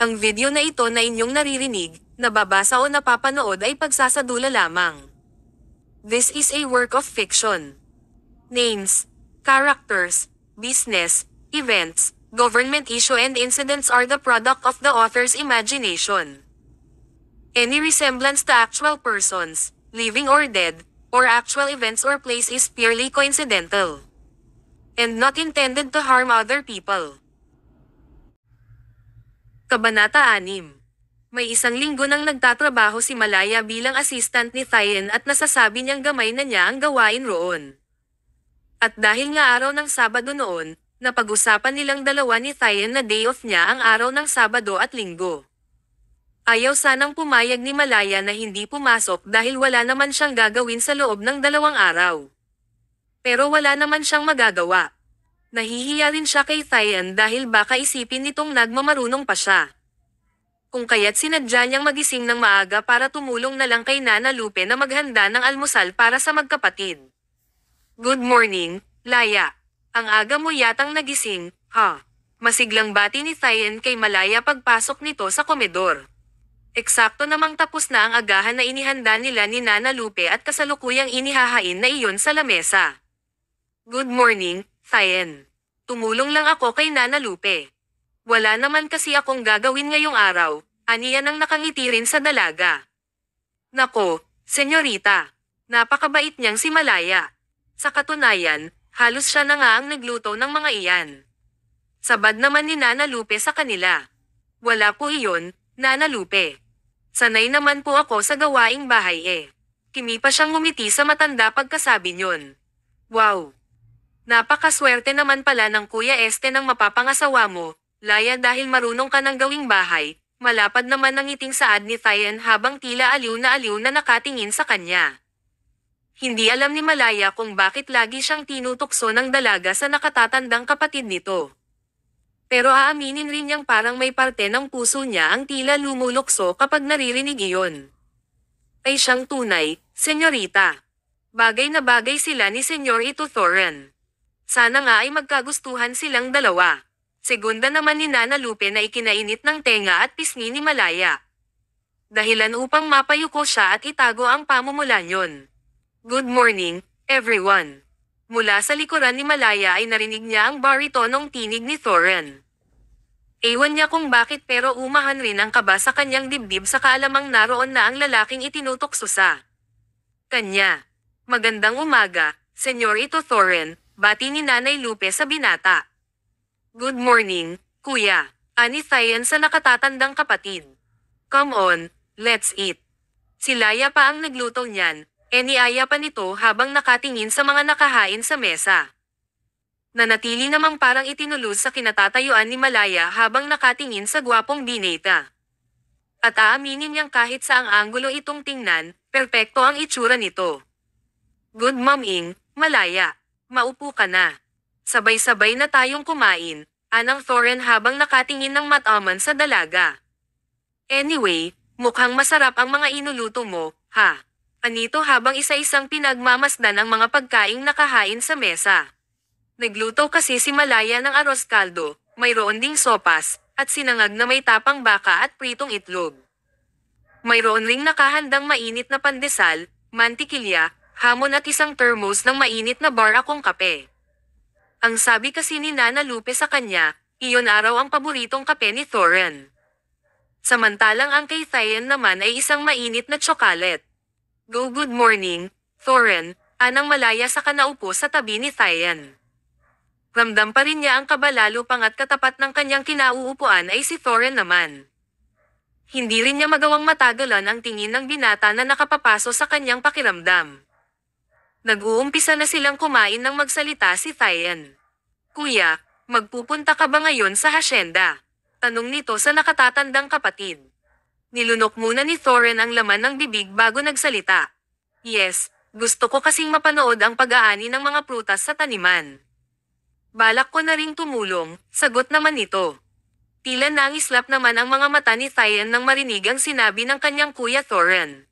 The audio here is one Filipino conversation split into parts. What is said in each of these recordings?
Ang video na ito na inyong naririnig, nababasa o napapanood ay pagsasadula lamang. This is a work of fiction. Names, characters, business, events, government issue and incidents are the product of the author's imagination. Any resemblance to actual persons, living or dead, or actual events or place is purely coincidental and not intended to harm other people. Kabanata 6. May isang linggo nang nagtatrabaho si Malaya bilang assistant ni Thien at nasasabi niyang gamay na niya ang gawain roon. At dahil nga araw ng Sabado noon, napag-usapan nilang dalawa ni Thien na day off niya ang araw ng Sabado at Linggo. Ayaw sanang pumayag ni Malaya na hindi pumasok dahil wala naman siyang gagawin sa loob ng 2 araw. Pero wala naman siyang magagawa. Nahihiya rin siya kay Thien dahil baka isipin nitong nagmamarunong pa siya. Kung kaya't sinadya niyang magising ng maaga para tumulong na lang kay Nana Lupe na maghanda ng almusal para sa magkapatid. Good morning, Laya. Ang aga mo yatang nagising, ha? Masiglang bati ni Thien kay Malaya pagpasok nito sa komedor. Eksakto namang tapos na ang agahan na inihanda nila ni Nana Lupe at kasalukuyang inihahain na iyon sa lamesa. Good morning, Thien. Tumulong lang ako kay Nana Lupe. Wala naman kasi akong gagawin ngayong araw, aniya nang nakangiti rin sa dalaga. Nako, senyorita. Napakabait niyang si Malaya. Sa katunayan, halos siya na nga ang nagluto ng mga iyan. Sabad naman ni Nana Lupe sa kanila. Wala po iyon, Nana Lupe. Sanay naman po ako sa gawaing bahay eh. Kimi pa siyang ngumiti sa matanda pagkasabi niyon. Wow! Napakaswerte naman pala ng Kuya Este ng mapapangasawa mo, Laya dahil marunong ka ng gawing bahay. Malapad naman ang ngiting saad ni Thien habang tila aliw na nakatingin sa kanya. Hindi alam ni Malaya kung bakit lagi siyang tinutukso ng dalaga sa nakatatandang kapatid nito. Pero aaminin rin niyang parang may parte ng puso niya ang tila lumulukso kapag naririnig iyon. Ay siyang tunay, senyorita. Bagay na bagay sila ni Senyorito Thoren. Sana nga ay magkagustuhan silang dalawa. Segunda naman ni Nana Lupe na ikinainit ng tenga at pisngi ni Malaya. Dahilan upang mapayuko siya at itago ang pamumula niyon. Good morning, everyone. Mula sa likuran ni Malaya ay narinig niya ang baritonong tinig ni Thoren. Ewan niya kung bakit pero umahan rin ang kaba sa kanyang dibdib sa kaalamang naroon na ang lalaking itinutukso sa kanya. Magandang umaga, Senyorito Thoren, bati ni Nanay Lupe sa binata. Good morning, Kuya, ani Thien sa nakatatandang kapatid. Come on, let's eat. Si Laya pa ang nagluto niyan. Niaya pa nito habang nakatingin sa mga nakahain sa mesa. Nanatili namang parang itinulus sa kinatatayuan ni Malaya habang nakatingin sa gwapong bineta. At aaminin niyang kahit sa ang anggulo itong tingnan, perpekto ang itsura nito. Good morning, Malaya. Maupo ka na. Sabay-sabay na tayong kumain, anang Thoren habang nakatingin ng mataman sa dalaga. Anyway, mukhang masarap ang mga inuluto mo, ha? Anito habang isa-isang pinagmamasdan ang mga pagkaing nakahain sa mesa. Nagluto kasi si Malaya ng arroz caldo, mayroon ding sopas, at sinangag na may tapang baka at pritong itlog. Mayroon ring nakahandang mainit na pandesal, mantikilya, hamon at isang thermos ng mainit na bar akong kape. Ang sabi kasi ni Nana Lupe sa kanya, iyon araw ang paboritong kape ni Thoren. Samantalang ang kay Thien naman ay isang mainit na tsokalet. Good morning, Thoren, anang Malaya sa kanaupo sa tabi ni Thien. Ramdam pa rin niya ang kaba lalo pangat katapat ng kanyang kinauupuan ay si Thoren naman. Hindi rin niya magawang matagalan ang tingin ng binata na nakapapaso sa kanyang pakiramdam. Nag-uumpisa na silang kumain nang magsalita si Thien. Kuya, magpupunta ka ba ngayon sa hasyenda? Tanong nito sa nakatatandang kapatid. Nilunok muna ni Thoren ang laman ng bibig bago nagsalita. Yes, gusto ko kasing mapanood ang pag-aani ng mga prutas sa taniman. Balak ko na ring tumulong, sagot naman nito. Tila nangislap naman ang mga mata ni Thien nang marinig ang sinabi ng kanyang kuya Thoren.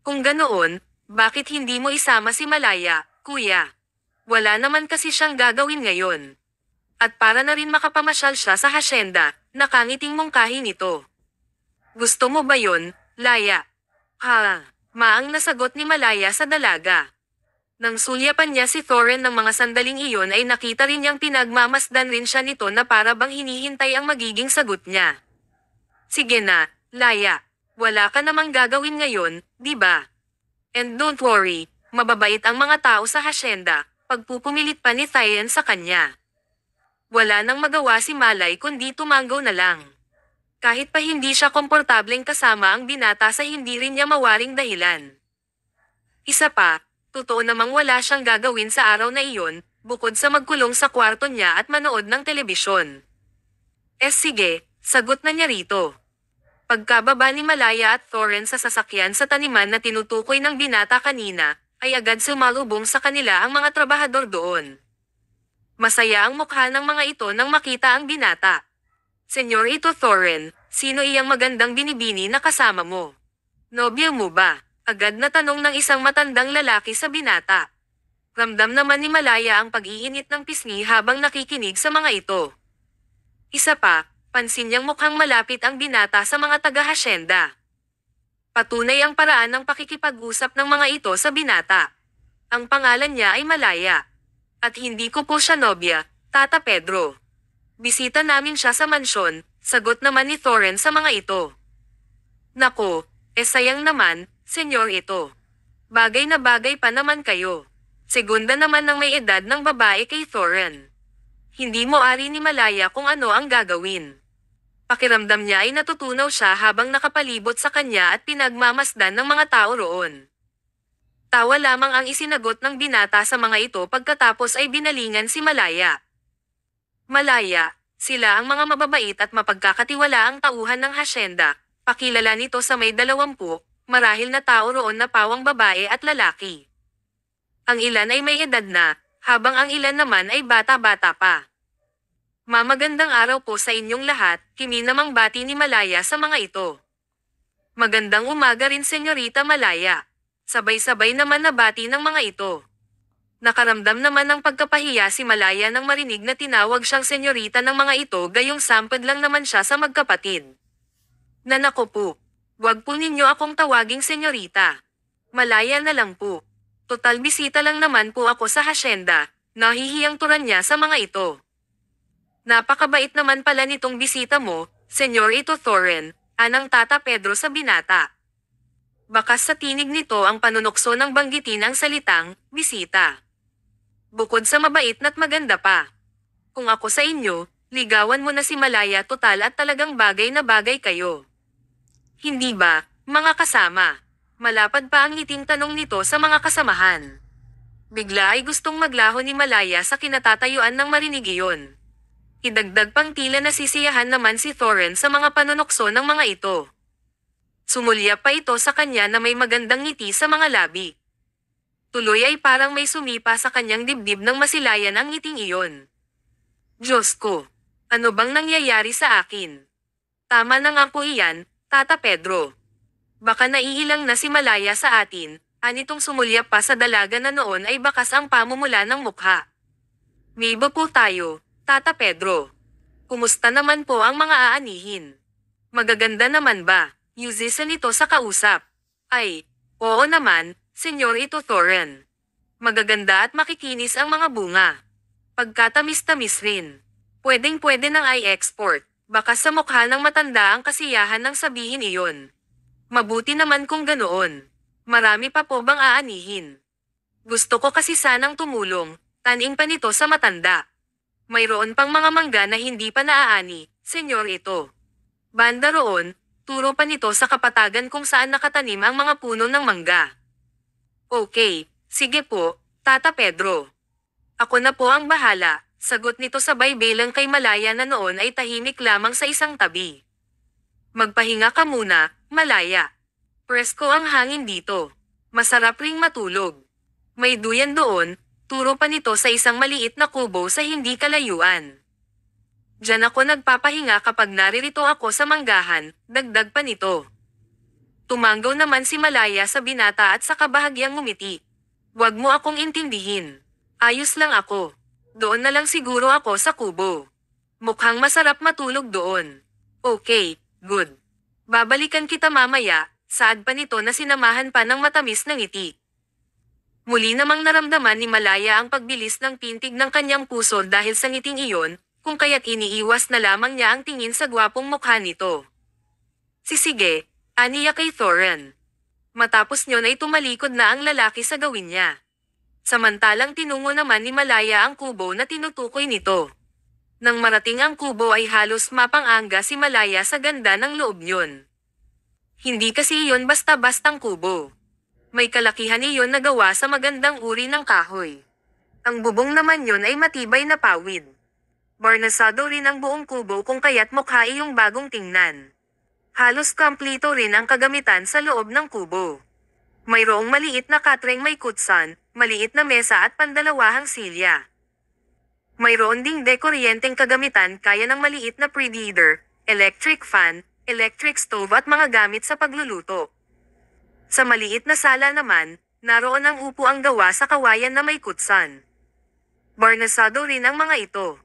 Kung ganoon, bakit hindi mo isama si Malaya, kuya? Wala naman kasi siyang gagawin ngayon. At para na rin makapamasyal siya sa hasyenda, Nakangiting mungkahi nito. Gusto mo ba yon, Laya? Ha, maang nasagot ni Malaya sa dalaga. Nang sulyapan niya si Thorin ng mga sandaling iyon ay nakita rin niyang pinagmamasdan rin siya nito na para bang hinihintay ang magiging sagot niya. Sige na, Laya. Wala ka namang gagawin ngayon, di ba? And don't worry, mababait ang mga tao sa hasyenda, pagpupumilit pa ni Thien sa kanya. Wala nang magawa si Malay kundi tumanggaw na lang. Kahit pa hindi siya komportableng kasama ang binata sa hindi rin niya mawaring dahilan. Isa pa, totoo namang wala siyang gagawin sa araw na iyon, bukod sa magkulong sa kwarto niya at manood ng telebisyon. Sige, sagot na niya rito. Pagkababa ni Malaya at Thorin sa sasakyan sa taniman na tinutukoy ng binata kanina, ay agad sumalubong sa kanila ang mga trabahador doon. Masaya ang mukha ng mga ito nang makita ang binata. Senyorito Thorin, sino iyang magandang binibini na kasama mo? Nobya mo ba? Agad na tanong ng isang matandang lalaki sa binata. Ramdam naman ni Malaya ang pag-iinit ng pisngi habang nakikinig sa mga ito. Isa pa, pansin niyang mukhang malapit ang binata sa mga taga-hasyenda. Patunay ang paraan ng pakikipag-usap ng mga ito sa binata. Ang pangalan niya ay Malaya. At hindi ko po siya nobya, Tata Pedro. Bisita namin siya sa mansyon, sagot naman ni Thorin sa mga ito. Nako, sayang naman, senyor ito. Bagay na bagay pa naman kayo. Segunda naman ng may edad ng babae kay Thorin. Hindi mo ari ni Malaya kung ano ang gagawin. Pakiramdam niya ay natutunaw siya habang nakapalibot sa kanya at pinagmamasdan ng mga tao roon. Tawa lamang ang isinagot ng binata sa mga ito pagkatapos ay binalingan si Malaya. Malaya, sila ang mga mababait at mapagkakatiwalaang tauhan ng hasyenda, pakilala nito sa may 20, marahil na tao roon na pawang babae at lalaki. Ang ilan ay may edad na, habang ang ilan naman ay bata-bata pa. Mamagandang araw po sa inyong lahat, kimi namang bati ni Malaya sa mga ito. Magandang umaga rin Senyorita Malaya. Sabay-sabay naman na bati ng mga ito. Nakaramdam naman ng pagkapahiya si Malaya nang marinig na tinawag siyang senyorita ng mga ito gayong sampad lang naman siya sa magkapatid. Nanako po, wag po ninyo akong tawaging senyorita. Malaya na lang po. Total bisita lang naman po ako sa hasyenda, nahihiyang turan niya sa mga ito. Napakabait naman pala nitong bisita mo, Senyorito Thorin, anang Tata Pedro sa binata. Bakas sa tinig nito ang panunokso ng banggitin ang salitang, bisita. Bukod sa mabait na't maganda pa. Kung ako sa inyo, ligawan mo na si Malaya total at talagang bagay na bagay kayo. Hindi ba, mga kasama? Malapad pa ang ngiting tanong nito sa mga kasamahan. Bigla ay gustong maglaho ni Malaya sa kinatatayuan ng marinig iyon. Idagdag pang tila nasisiyahan naman si Thorin sa mga panunokso ng mga ito. Sumulya pa ito sa kanya na may magandang ngiti sa mga labi. Tuloy ay parang may sumipa sa kanyang dibdib nang masilayan ang ngiting iyon. Diyos ko, ano bang nangyayari sa akin? Tama na nga po iyan, Tata Pedro. Baka naiilang na si Malaya sa atin, anitong sumulya pa sa dalaga na noon ay bakas ang pamumula ng mukha. May iba po tayo, Tata Pedro. Kumusta naman po ang mga aanihin? Magaganda naman ba? Yuzisa nito sa kausap. Ay, oo naman, Senyorito Thorin. Magaganda at makikinis ang mga bunga. Pagkatamis-tamis rin. Pwedeng-pwede nang i-export. Baka sa mukha ng matanda ang kasiyahan ng sabihin iyon. Mabuti naman kung ganoon. Marami pa po bang aanihin? Gusto ko kasi sanang tumulong, taning pa nito sa matanda. Mayroon pang mga mangga na hindi pa naaani, senyor ito. Banda roon, turo pa nito sa kapatagan kung saan nakatanim ang mga puno ng mangga. Okay, sige po, Tata Pedro. Ako na po ang bahala, sagot nito sabay bilang kay Malaya na noon ay tahimik lamang sa isang tabi. Magpahinga ka muna, Malaya. Presko ang hangin dito. Masarap ring matulog. May duyan doon, turo pa nito sa isang maliit na kubo sa hindi kalayuan. Diyan ako nagpapahinga kapag naririto ako sa manggahan, dagdag pa nito. Tumanggaw naman si Malaya sa binata at sa kabahagyang ngumiti. Wag mo akong intindihin. Ayos lang ako. Doon na lang siguro ako sa kubo. Mukhang masarap matulog doon. Okay, good. Babalikan kita mamaya, saad pa nito na sinamahan pa ng matamis na ngiti. Muli namang naramdaman ni Malaya ang pagbilis ng pintig ng kanyang puso dahil sa ngiting iyon, kung kaya't iniiwas na lamang niya ang tingin sa gwapong mukha nito. Sisige, aniya kay Thorin. Matapos nyon ay tumalikod na ang lalaki sa gawin niya. Samantalang tinungo naman ni Malaya ang kubo na tinutukoy nito. Nang marating ang kubo ay halos mapang-angga si Malaya sa ganda ng loob nyon. Hindi kasi iyon basta-bastang kubo. May kalakihan iyon na gawa sa magandang uri ng kahoy. Ang bubong naman yun ay matibay na pawid. Barnasado rin ang buong kubo kung kaya't mukha iyong bagong tingnan. Halos kompleto rin ang kagamitan sa loob ng kubo. Mayroong maliit na katreng may kutsan, maliit na mesa at pandalawahang silya. Mayroon ding dekoryenteng kagamitan kaya ng maliit na preheater, electric fan, electric stove at mga gamit sa pagluluto. Sa maliit na sala naman, naroon ang upuang gawa sa kawayan na may kutsan. Barnasado rin ang mga ito.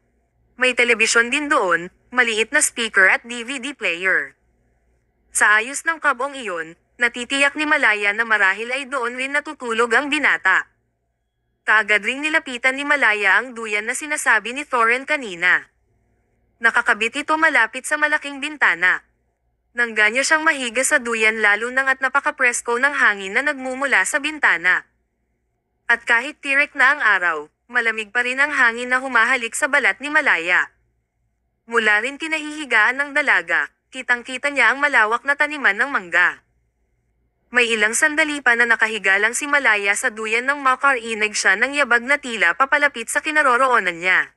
May telebisyon din doon, maliit na speaker at DVD player. Sa ayos ng kabong iyon, natitiyak ni Malaya na marahil ay doon rin natutulog ang binata. Kaagad ring nilapitan ni Malaya ang duyan na sinasabi ni Thorin kanina. Nakakabit ito malapit sa malaking bintana. Nangganyo siyang mahiga sa duyan lalo nang at napaka-presko ng hangin na nagmumula sa bintana. At kahit tirek na ang araw, malamig pa rin ang hangin na humahalik sa balat ni Malaya. Mula rin kinahihigaan ng dalaga, kitang-kita niya ang malawak na taniman ng mangga. May ilang sandali pa na nakahiga lang si Malaya sa duyan ng makarinig siya ng yabag na tila papalapit sa kinaroroonan niya.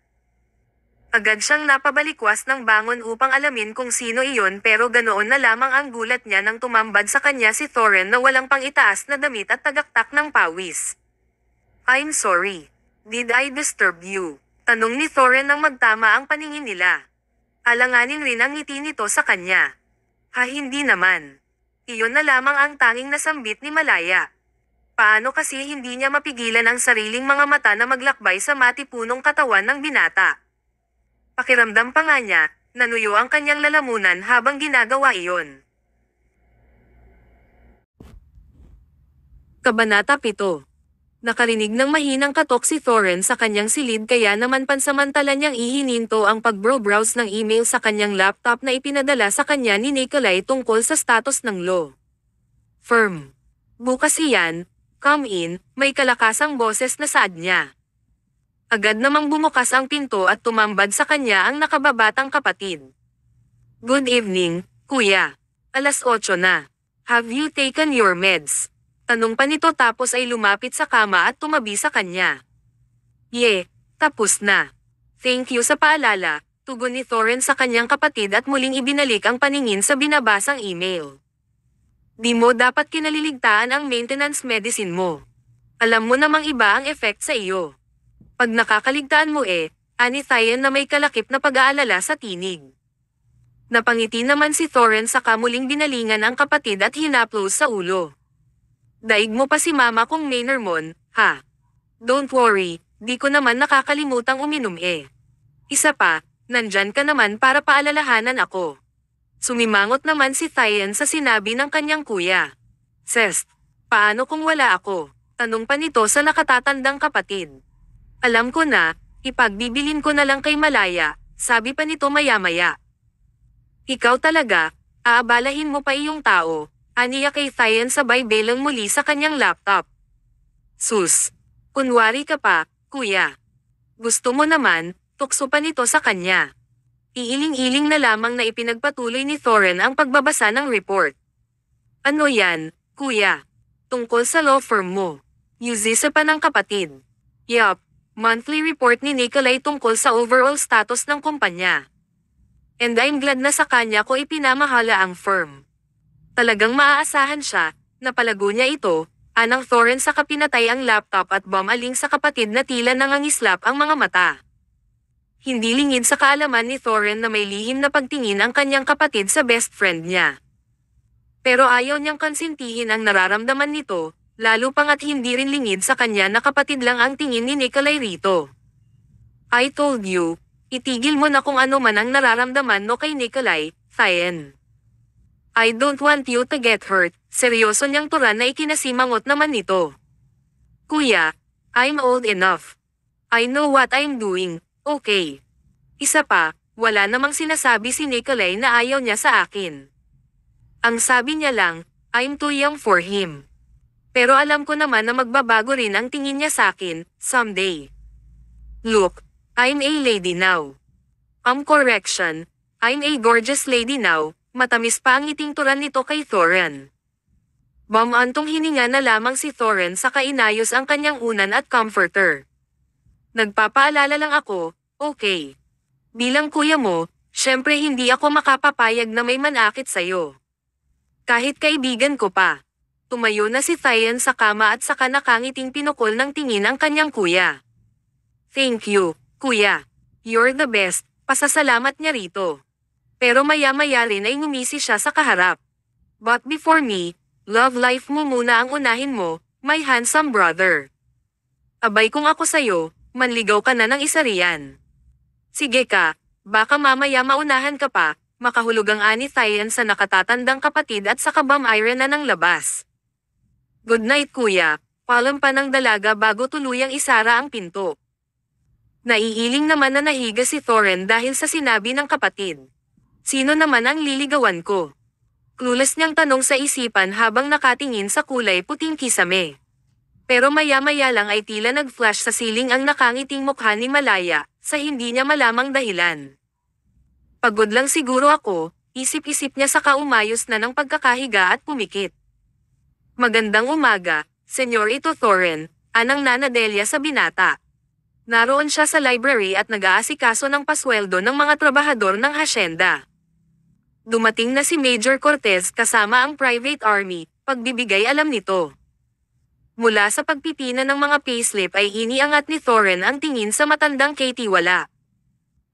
Agad siyang napabalikwas ng bangon upang alamin kung sino iyon pero ganoon na lamang ang gulat niya nang tumambad sa kanya si Thorin na walang pang-itaas na damit at tagaktak ng pawis. I'm sorry. Did I disturb you? Tanong ni Thorin nang magtama ang paningin nila. Alanganin rin ang ngiti nito sa kanya. Ha, hindi naman. Iyon na lamang ang tanging nasambit ni Malaya. Paano kasi hindi niya mapigilan ang sariling mga mata na maglakbay sa matipunong katawan ng binata? Pakiramdam pa nga niya, nanuyo ang kanyang lalamunan habang ginagawa iyon. Kabanata 7. Nakarinig ng mahinang katok si Thorin sa kanyang silid kaya naman pansamantala niyang ihininto ang pag-browse ng email sa kanyang laptop na ipinadala sa kanya ni Nikolai tungkol sa status ng law firm. Bukas iyan, come in, may kalakasang boses na saad niya. Agad namang bumukas ang pinto at tumambad sa kanya ang nakababatang kapatid. Good evening, kuya. Alas 8 na. Have you taken your meds? Tanong pa nito tapos ay lumapit sa kama at tumabi sa kanya. Tapos na. Thank you sa paalala, tugon ni Thorin sa kanyang kapatid at muling ibinalik ang paningin sa binabasang email. Di mo dapat kinaliligtaan ang maintenance medicine mo. Alam mo namang iba ang effect sa iyo. Pag nakakaligtaan mo ani Thayen na may kalakip na pag-aalala sa tinig. Napangiti naman si Thorin sa kamuling binalingan ang kapatid at hinaplos sa ulo. Daig mo pa si mama kung Maynarmon, ha? Don't worry, di ko naman nakakalimutang uminom Isa pa, nandyan ka naman para paalalahanan ako. Sumimangot naman si Thayen sa sinabi ng kanyang kuya. Sest, paano kung wala ako? Tanong pa nito sa nakatatandang kapatid. Alam ko na, ipagbibilin ko na lang kay Malaya, sabi pa nito maya-maya. Ikaw talaga, aabalahin mo pa iyong tao, aniya kay Thayen sabay belang muli sa kanyang laptop. Sus, kunwari ka pa, kuya. Gusto mo naman, tukso pa nito sa kanya. Iiling-iling na lamang na ipinagpatuloy ni Thorin ang pagbabasa ng report. Ano yan, kuya? Tungkol sa law firm mo. Yuzisa pa ng kapatid. Yup. Monthly report ni Nikolai tungkol sa overall status ng kumpanya. And I'm glad na sa kanya ko ipinamahala ang firm. Talagang maaasahan siya, napalago niya ito, anang Thorin sa kapinatay ang laptop at bumaling sa kapatid na tila nangangislap ang mga mata. Hindi lingid sa kaalaman ni Thorin na may lihim na pagtingin ang kanyang kapatid sa best friend niya. Pero ayaw niyang konsintihin ang nararamdaman nito, lalo pangat hindi rin lingid sa kanya na kapatid lang ang tingin ni Nikolai rito. I told you, Itigil mo na kung ano man ang nararamdaman mo kay Nikolai, Thien. I don't want you to get hurt, seryoso niyang turan na ikinasimangot naman nito. Kuya, I'm old enough. I know what I'm doing, okay. Isa pa, wala namang sinasabi si Nikolai na ayaw niya sa akin. Ang sabi niya lang, I'm too young for him. Pero alam ko naman na magbabago rin ang tingin niya sa akin, someday. Look, I'm a lady now. Correction, I'm a gorgeous lady now, matamis pa ang ngiting turan nito kay Thoren. Antong hininga na lamang si Thoren sa kainayos ang kanyang unan at comforter. Nagpapaalala lang ako, okay. Bilang kuya mo, syempre hindi ako makapapayag na may manakit sa'yo. Kahit kaibigan ko pa. Tumayo na si Thien sa kama at saka nakangiting pinukol ng tingin ang kanyang kuya. Thank you, kuya. You're the best, pasasalamat niya rito. Pero maya-maya rin ay ngumisi siya sa kaharap. But before me, love life mo muna ang unahin mo, my handsome brother. Abay kung ako sa'yo, manligaw ka na ng isa riyan. Sige ka, baka mamaya maunahan ka pa, makahulog ang ani Thien sa nakatatandang kapatid at saka bam-ira na ng labas. Good night kuya, palampa ng dalaga bago tuluyang isara ang pinto. Naiiling naman na nahiga si Thoren dahil sa sinabi ng kapatid. Sino naman ang liligawan ko? Clueless niyang tanong sa isipan habang nakatingin sa kulay puting kisame. Pero maya-maya lang ay tila nag-flash sa siling ang nakangiting mukha ni Malaya, sa hindi niya malamang dahilan. Pagod lang siguro ako, isip-isip niya saka umayos na ng pagkakahiga at pumikit. Magandang umaga, Senyorito Thoren, anang Nana Delia sa binata. Naroon siya sa library at nag-aasikaso ng pasweldo ng mga trabahador ng hasyenda. Dumating na si Major Cortez kasama ang private army, pagbibigay alam nito. Mula sa pagpipina ng mga payslip ay iniangat ni Thoren ang tingin sa matandang Katie Wala.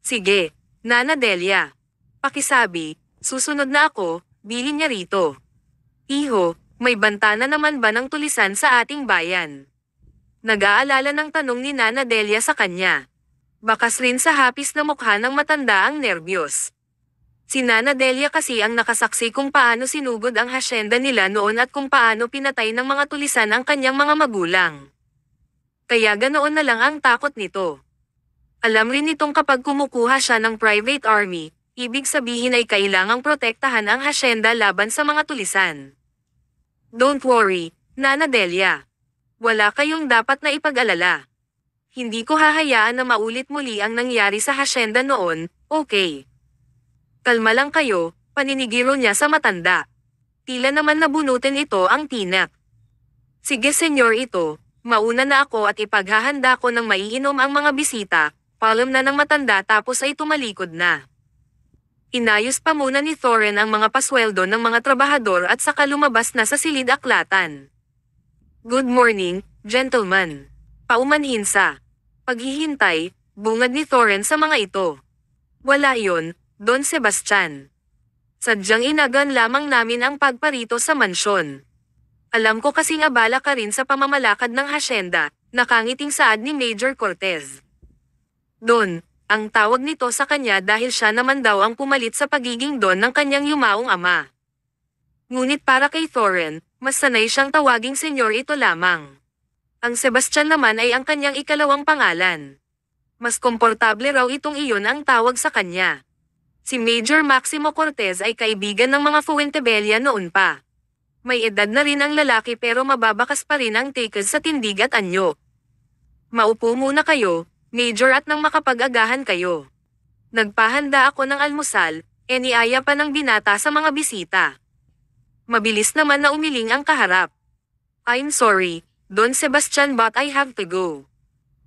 Sige, Nana Delia. Pakisabi, susunod na ako, bilin niya rito. Iho, may banta na naman ba ng tulisan sa ating bayan? Nag-aalala ng tanong ni Nana Delia sa kanya. Bakas rin sa hapis na mukha ng matanda ang nerbiyos. Si Nana Delia kasi ang nakasaksi kung paano sinugod ang hasyenda nila noon at kung paano pinatay ng mga tulisan ang kanyang mga magulang. Kaya ganoon na lang ang takot nito. Alam rin nitong kapag kumukuha siya ng private army, ibig sabihin ay kailangang protektahan ang hasyenda laban sa mga tulisan. Don't worry, Nana Delia. Wala kayong dapat na ipag-alala. Hindi ko hahayaan na maulit muli ang nangyari sa hasyenda noon, okay? Kalma lang kayo, paninigiro niya sa matanda. Tila naman nabunutin ito ang tinak. Sige senyor ito, mauna na ako at ipaghahanda ko ng maiinom ang mga bisita, palom na ng matanda tapos ay tumalikod na. Inayos pa muna ni Thoren ang mga pasweldo ng mga trabahador at saka lumabas na sa silid aklatan. Good morning, gentlemen. Paumanhin sa paghihintay, bungad ni Thoren sa mga ito. Wala yon, Don Sebastian. Sadyang inagan lamang namin ang pagparito sa mansyon. Alam ko kasing abala ka rin sa pamamalakad ng hasyenda, nakangiting saad ni Major Cortez. Don, ang tawag nito sa kanya dahil siya naman daw ang pumalit sa pagiging Don ng kanyang yumaong ama. Ngunit para kay Thoren, mas sanay siyang tawaging senyor ito lamang. Ang Sebastian naman ay ang kanyang ikalawang pangalan. Mas komportable raw itong iyon ang tawag sa kanya. Si Major Maximo Cortez ay kaibigan ng mga Fuentebella noon pa. May edad na rin ang lalaki pero mababakas pa rin ang takes sa tindig at anyo. Maupo muna kayo, Major at nang makapag-agahan kayo. Nagpahanda ako ng almusal, niaya pa ng binata sa mga bisita. Mabilis naman na umiling ang kaharap. I'm sorry, Don Sebastian but I have to go.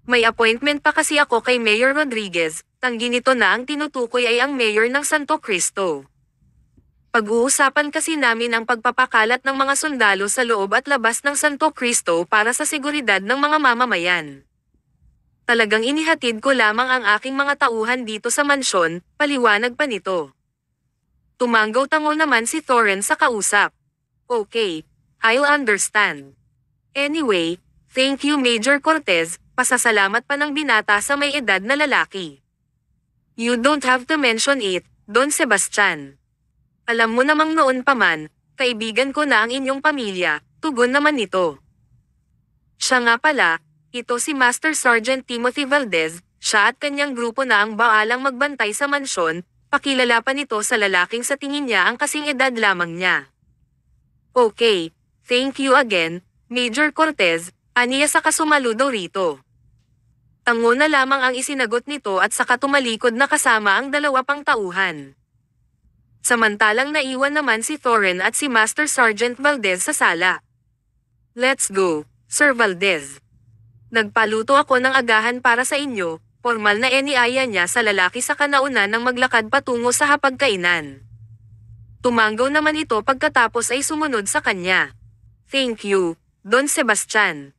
May appointment pa kasi ako kay Mayor Rodriguez, tanggi nito na ang tinutukoy ay ang Mayor ng Santo Cristo. Pag-uusapan kasi namin ang pagpapakalat ng mga sundalo sa loob at labas ng Santo Cristo para sa seguridad ng mga mamamayan. Talagang inihatid ko lamang ang aking mga tauhan dito sa mansyon, paliwanag pa nito. Tumanggaw-tango naman si Thoren sa kausap. Okay, I'll understand. Anyway, thank you Major Cortez, pasasalamat pa ng binata sa may edad na lalaki. You don't have to mention it, Don Sebastian. Alam mo namang noon pa man, kaibigan ko na ang inyong pamilya, tugon naman nito. Siya nga pala, ito si Master Sergeant Timothy Valdez, siya at kanyang grupo na ang baalang magbantay sa mansyon, pakilala pa nito sa lalaking sa tingin niya ang kasing edad lamang niya. Okay, thank you again, Major Cortez, aniya sa kasumaludo rito. Tango na lamang ang isinagot nito at saka tumalikod na kasama ang dalawa pang tauhan. Samantalang naiwan naman si Thoren at si Master Sergeant Valdez sa sala. Let's go, Sir Valdez. Nagpaluto ako ng agahan para sa inyo, formal na iniaya niya sa lalaki sa kanauna nang maglakad patungo sa hapagkainan. Tumanggaw naman ito pagkatapos ay sumunod sa kanya. Thank you, Don Sebastian.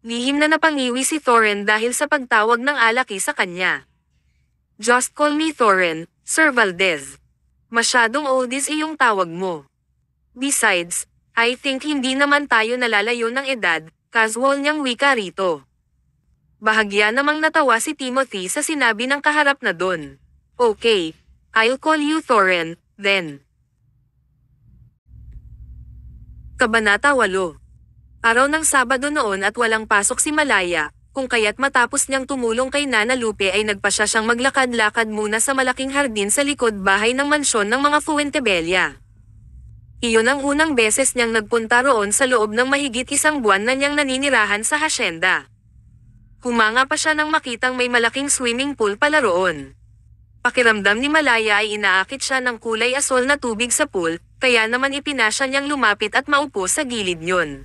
Lihim na napangiwi si Thoren dahil sa pagtawag ng alaki sa kanya. Just call me Thoren, Sir Valdez. Masyadong oldies iyong tawag mo. Besides, I think hindi naman tayo nalalayo ng edad, casual niyang wika rito. Bahagya namang natawa si Timothy sa sinabi ng kaharap na Don. Okay, I'll call you Thoren, then. Kabanata 8. Araw ng Sabado noon at walang pasok si Malaya, kung kaya't matapos niyang tumulong kay Nana Lupe ay nagpasya siyang maglakad-lakad muna sa malaking hardin sa likod bahay ng mansyon ng mga Fuentebella. Iyon ang unang beses niyang nagpunta roon sa loob ng mahigit 1 buwan na niyang naninirahan sa hasyenda. Humanga pa siya nang makitang may malaking swimming pool pala roon. Pakiramdam ni Malaya ay inaakit siya ng kulay asol na tubig sa pool, kaya naman ipinasya niyang lumapit at maupo sa gilid niyon.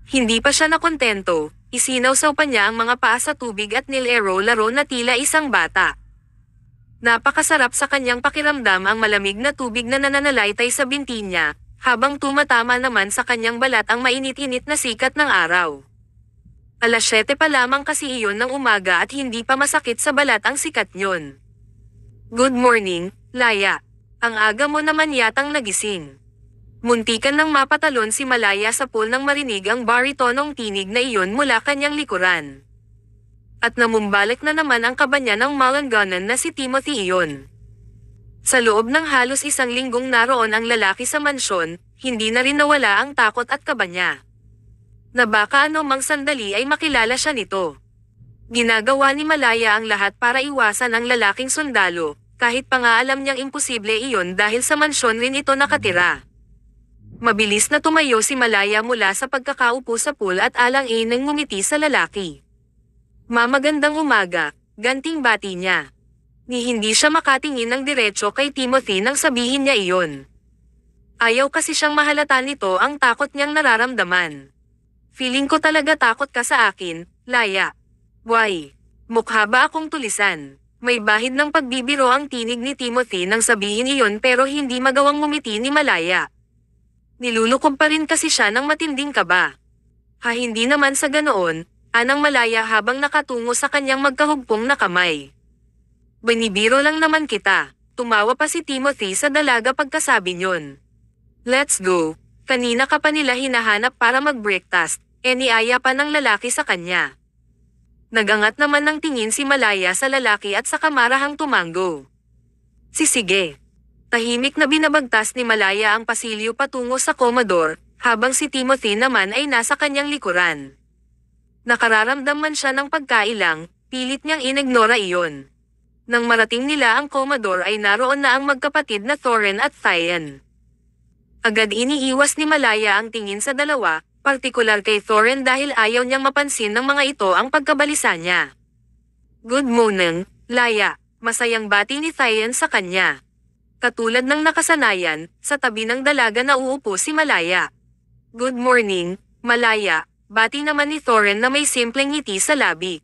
Hindi pa siya nakontento, isinawsaw pa niya ang mga paa sa tubig at nilero-laro na tila isang bata. Napakasarap sa kanyang pakiramdam ang malamig na tubig na nananalaytay sa binti niya, habang tumatama naman sa kanyang balat ang mainit-init na sikat ng araw. Alas 7 pa lamang kasi iyon ng umaga at hindi pa masakit sa balat ang sikat niyon. Good morning, Laya. Ang aga mo naman yatang nagising. Muntikan nang mapatalon si Malaya sa pool nang marinig ang baritonong tinig na iyon mula kanyang likuran. At namumbalik na naman ang kaba niya ng malanganan na si Timothy iyon. Sa loob ng halos 1 linggong naroon ang lalaki sa mansyon, hindi na rin nawala ang takot at kaba niya. Na baka anumang sandali ay makilala siya nito. Ginagawa ni Malaya ang lahat para iwasan ang lalaking sundalo, kahit pa nga alam niyang imposible iyon dahil sa mansyon rin ito nakatira. Mabilis na tumayo si Malaya mula sa pagkakaupo sa pool at alang-inang ngumiti sa lalaki. Mamagandang umaga, ganting bati niya. Ni hindi siya makatingin ng diretso kay Timothy nang sabihin niya iyon. Ayaw kasi siyang mahalata nito ang takot niyang nararamdaman. Feeling ko talaga takot ka sa akin, Laya. Why? Mukha ba akong tulisan? May bahid ng pagbibiro ang tinig ni Timothy nang sabihin iyon pero hindi magawang ngumiti ni Malaya. Nilulukom pa rin kasi siya ng matinding kaba. Hindi naman sa ganoon, anang Malaya habang nakatungo sa kanyang magkahugpong na kamay. Binibiro lang naman kita, tumawa pa si Timothy sa dalaga pagkasabi niyon. Let's go, kanina ka pa nila hinahanap para mag-breakfast, niaya pa ng lalaki sa kanya. Nagangat naman ng tingin si Malaya sa lalaki at sa kamarahang tumanggo. Sige. Tahimik na binabagtas ni Malaya ang pasilyo patungo sa Commodore, habang si Timothy naman ay nasa kanyang likuran. Nakararamdam man siya ng pagkailang, pilit niyang inignora iyon. Nang marating nila ang Commodore ay naroon na ang magkapatid na Thoren at Thien. Agad iniiwas ni Malaya ang tingin sa dalawa, partikular kay Thoren dahil ayaw niyang mapansin ng mga ito ang pagkabalisa niya. Good morning, Laya, masayang bati ni Thien sa kanya. Katulad ng nakasanayan, sa tabi ng dalaga na uupo si Malaya. Good morning, Malaya, bati naman ni Thoren na may simpleng ngiti sa labi.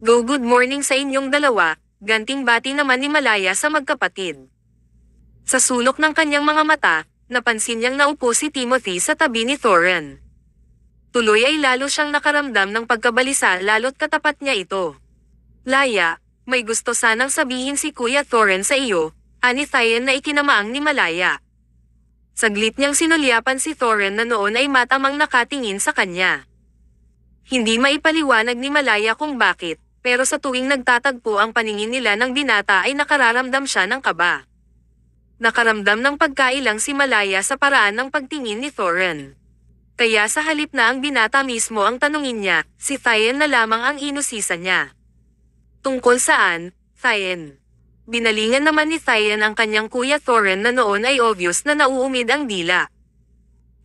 Good morning sa inyong dalawa, ganting bati naman ni Malaya sa magkapatid. Sa sulok ng kanyang mga mata, napansin niyang naupo si Timothy sa tabi ni Thoren. Tuloy ay lalo siyang nakaramdam ng pagkabalisa lalo't katapat niya ito. Laya, may gusto sanang sabihin si Kuya Thoren sa iyo, ani Thien na ikinamaang ni Malaya. Saglit niyang sinulyapan si Thoren na noon ay matamang nakatingin sa kanya. Hindi maipaliwanag ni Malaya kung bakit, Pero sa tuwing nagtatagpo ang paningin nila ng binata ay nakararamdam siya ng kaba. Nakaramdam ng pagkailang si Malaya sa paraan ng pagtingin ni Thorin. Kaya sa halip na ang binata mismo ang tanungin niya, si Thien na lamang ang inusisa niya. Tungkol saan, Thien? Binalingan naman ni Thien ang kanyang kuya Thorin na noon ay obvious na nauumid ang dila.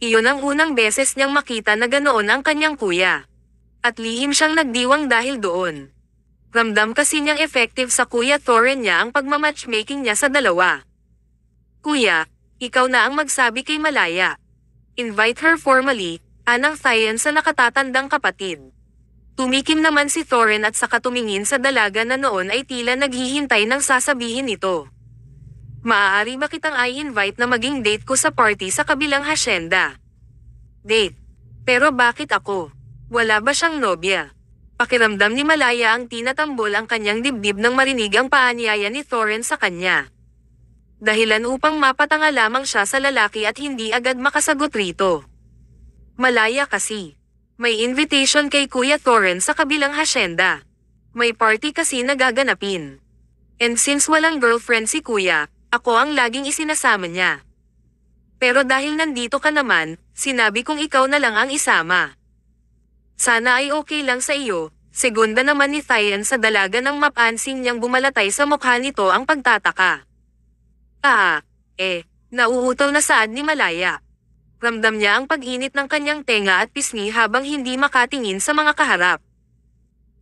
Iyon ang unang beses niyang makita na ganoon ang kanyang kuya. At lihim siyang nagdiwang dahil doon. Ramdam kasi niyang effective sa kuya Thorin niya ang pagmamatchmaking niya sa dalawa. Kuya, ikaw na ang magsabi kay Malaya. Invite her formally, anang Thien sa nakatatandang kapatid. Tumikim naman si Thorin at saka tumingin sa dalaga na noon ay tila naghihintay ng sasabihin nito. Maaari ba kitang i-invite na maging date ko sa party sa kabilang hasyenda? Date? Pero bakit ako? Wala ba siyang nobya? Pakiramdam ni Malaya ang tinatambol ang kanyang dibdib nang marinig ang paanyaya ni Thorin sa kanya. Dahilan upang mapatanga lamang siya sa lalaki at hindi agad makasagot rito. Malaya kasi. May invitation kay Kuya Thorin sa kabilang hasyenda. May party kasi nagaganapin. And since walang girlfriend si Kuya, ako ang laging isinasama niya. Pero dahil nandito ka naman, sinabi kong ikaw na lang ang isama. Sana ay okay lang sa iyo, segunda naman ni Thien sa dalaga nang mapansin niyang bumalatay sa mukha nito ang pagtataka. Nauutaw na saad ni Malaya. Ramdam niya ang pag-init ng kanyang tenga at pisngi habang hindi makatingin sa mga kaharap.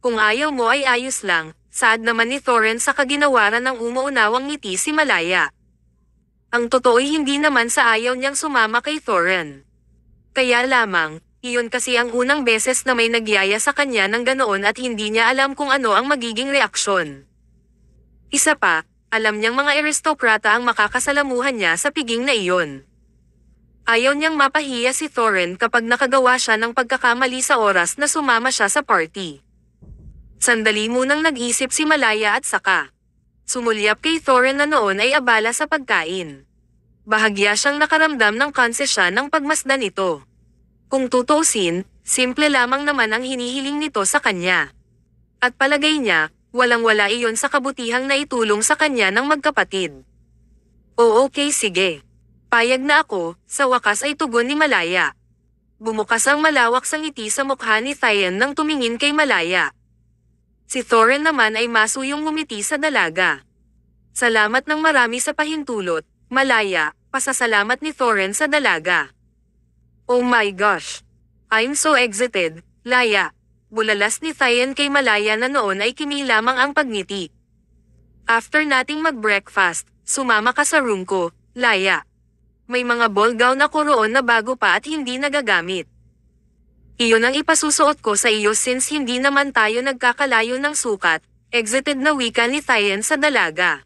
Kung ayaw mo ay ayos lang, saad naman ni Thorin sa kaginawaran ng umuunawang ngiti si Malaya. Ang totoo'y hindi naman sa ayaw niyang sumama kay Thorin. Kaya lamang, iyon kasi ang unang beses na may nagyaya sa kanya ng ganoon at hindi niya alam kung ano ang magiging reaksyon. Isa pa, alam niyang mga aristokrata ang makakasalamuhan niya sa piging na iyon. Ayaw niyang mapahiya si Thorin kapag nakagawa siya ng pagkakamali sa oras na sumama siya sa party. Sandali munang nag-isip si Malaya at saka sumulyap kay Thorin na noon ay abala sa pagkain. Bahagya siyang nakaramdam ng konsensya ng pagmasdan ito. Kung tutuusin, simple lamang naman ang hinihiling nito sa kanya. At palagay niya, walang-wala iyon sa kabutihang naitulong sa kanya ng magkapatid. O okay sige. Payag na ako, sa wakas ay tugon ni Malaya. Bumukas ang malawak sang ngiti sa mukha ni Thien nang tumingin kay Malaya. Si Thorin naman ay masuyong ngumiti sa dalaga. Salamat ng marami sa pahintulot, Malaya, pasasalamat ni Thorin sa dalaga. Oh my gosh! I'm so excited, Laya. Bulalas ni Thien kay Malaya na noon ay kimi lamang ang pagngiti. After nating mag-breakfast, sumama ka sa room ko, Laya. May mga ball gown ako roon na bago pa at hindi nagagamit. Iyon ang ipasusuot ko sa iyo since hindi naman tayo nagkakalayo ng sukat, exited na wika ni Thien sa dalaga.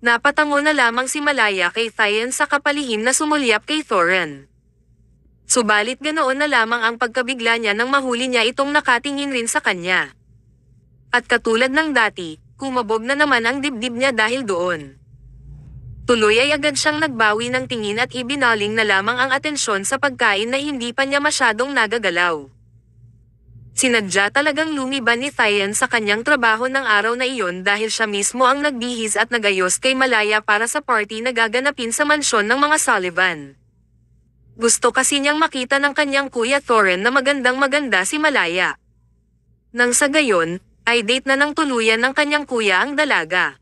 Napatango na lamang si Malaya kay Thien sa kapalihim na sumulyap kay Thorin. Subalit ganoon na lamang ang pagkabigla niya nang mahuli niya itong nakatingin rin sa kanya. At katulad ng dati, kumabog na naman ang dibdib niya dahil doon. Tuloy ay agad siyang nagbawi ng tingin at ibinaling na lamang ang atensyon sa pagkain na hindi pa niya masyadong nagagalaw. Sinadya talagang lumiban ni Thien sa kanyang trabaho ng araw na iyon dahil siya mismo ang nagbihis at nagayos kay Malaya para sa party na gaganapin sa mansyon ng mga Sullivan. Gusto kasi niyang makita ng kanyang kuya Thorin na magandang-maganda si Malaya. Nang sa gayon, ay date na ng tuluyan ng kanyang kuya ang dalaga.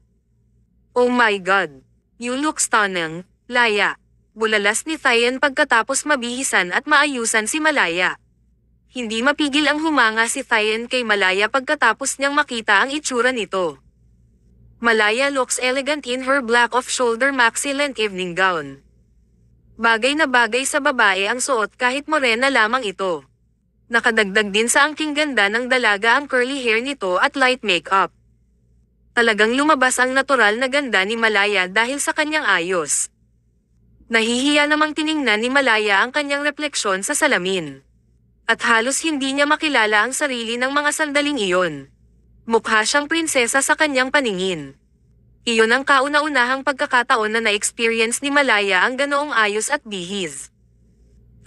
Oh my God! You look stunning, Laya. Bulalas ni Thien pagkatapos mabihisan at maayusan si Malaya. Hindi mapigil ang humanga si Thien kay Malaya pagkatapos niyang makita ang itsura nito. Malaya looks elegant in her black off-shoulder maxi-length evening gown. Bagay na bagay sa babae ang suot kahit morena lamang ito. Nakadagdag din sa angking ganda ng dalaga ang curly hair nito at light makeup. Talagang lumabas ang natural na ganda ni Malaya dahil sa kanyang ayos. Nahihiya namang tiningnan ni Malaya ang kanyang refleksyon sa salamin. At halos hindi niya makilala ang sarili ng mga sandaling iyon. Mukha siyang prinsesa sa kanyang paningin. Iyon ang kauna-unahang pagkakataon na na-experience ni Malaya ang ganoong ayos at bihis.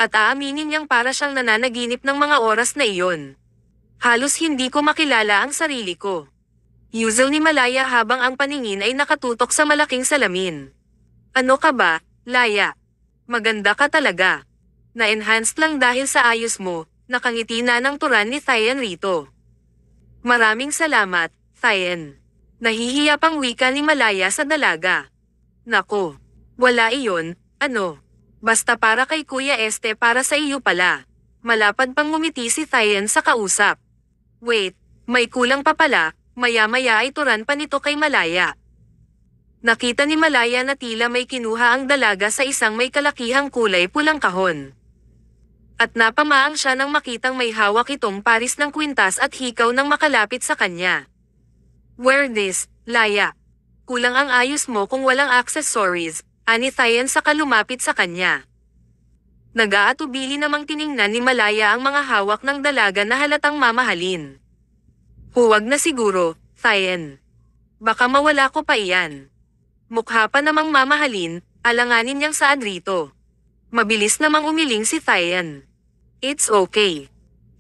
At aaminin niyang para siyang nananaginip ng mga oras na iyon. Halos hindi ko makilala ang sarili ko. Yuzel ni Malaya habang ang paningin ay nakatutok sa malaking salamin. Ano ka ba, Laya? Maganda ka talaga. Na-enhanced lang dahil sa ayos mo, nakangiti na ng turan ni Thien rito. Maraming salamat, Thien. Nahihiya pang wika ni Malaya sa dalaga. Nako, wala iyon, ano? Basta para kay Kuya Este para sa iyo pala. Malapad pang ngumiti si Thien sa kausap. Wait, may kulang pa pala, maya-maya ay turan pa nito kay Malaya. Nakita ni Malaya na tila may kinuha ang dalaga sa isang may kalakihang kulay pulang kahon. At napamaang siya nang makitang may hawak itong paris ng kwintas at hikaw nang makalapit sa kanya. Wear this, Laya. Kulang ang ayos mo kung walang accessories, ani Thien sa kalumapit sa kanya. Nag-aatubili namang tiningnan ni Malaya ang mga hawak ng dalaga na halatang mamahalin. Huwag na siguro, Thien. Baka mawala ko pa iyan. Mukha pa namang mamahalin, alanganin niyang saad rito. Mabilis namang umiling si Thien. It's okay.